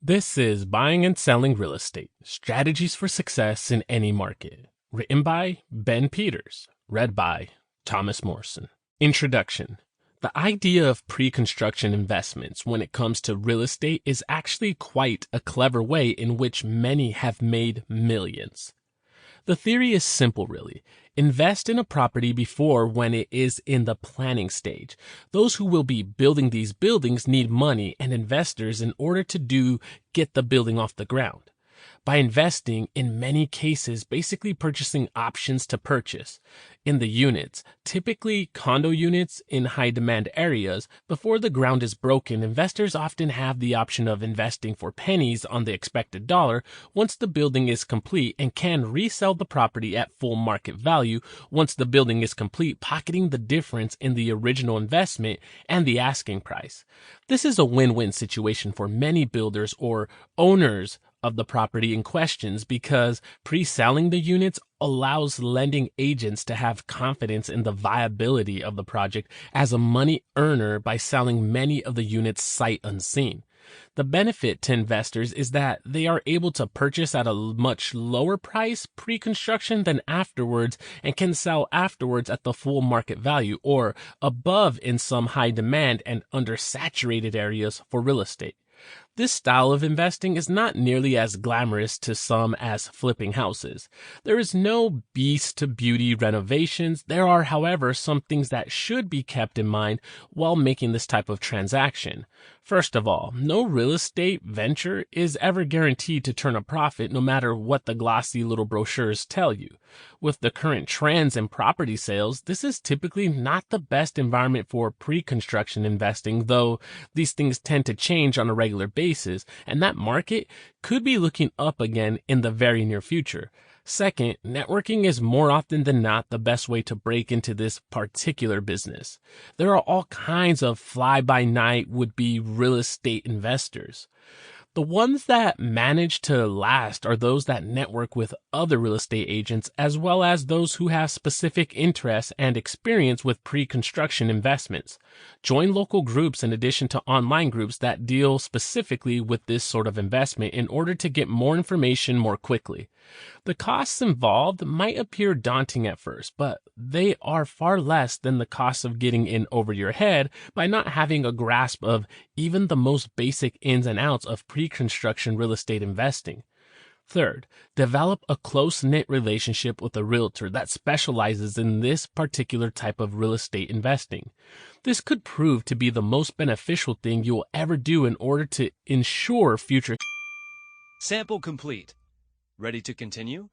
This is Buying and Selling Real Estate, Strategies for Success in Any Market. Written by Ben Peters. Read by Thomas Morrison. Introduction. The idea of pre-construction investments when it comes to real estate is actually quite a clever way in which many have made millions. The theory is simple, really. Invest in a property before when it is in the planning stage. Those who will be building these buildings need money and investors in order to get the building off the ground. By investing, in many cases, basically purchasing options to purchase in the units, typically condo units in high demand areas, before the ground is broken, investors often have the option of investing for pennies on the expected dollar once the building is complete and can resell the property at full market value once the building is complete, pocketing the difference in the original investment and the asking price. This is a win-win situation for many builders or owners of the property in questions because pre-selling the units allows lending agents to have confidence in the viability of the project as a money earner by selling many of the units sight unseen. The benefit to investors is that they are able to purchase at a much lower price pre-construction than afterwards and can sell afterwards at the full market value or above in some high demand and undersaturated areas for real estate. This style of investing is not nearly as glamorous to some as flipping houses. There is no beast to beauty renovations. There are, however, some things that should be kept in mind while making this type of transaction. First of all, no real estate venture is ever guaranteed to turn a profit no matter what the glossy little brochures tell you. With the current trends in property sales, this is typically not the best environment for pre-construction investing, though these things tend to change on a regular basis, and that market could be looking up again in the very near future. Second, networking is more often than not the best way to break into this particular business. There are all kinds of fly-by-night would-be real estate investors. The ones that manage to last are those that network with other real estate agents as well as those who have specific interests and experience with pre-construction investments. Join local groups in addition to online groups that deal specifically with this sort of investment in order to get more information more quickly. The costs involved might appear daunting at first, but they are far less than the cost of getting in over your head by not having a grasp of even the most basic ins and outs of pre-construction real estate investing. Third, develop a close-knit relationship with a realtor that specializes in this particular type of real estate investing. This could prove to be the most beneficial thing you will ever do in order to ensure future. Sample complete. Ready to continue?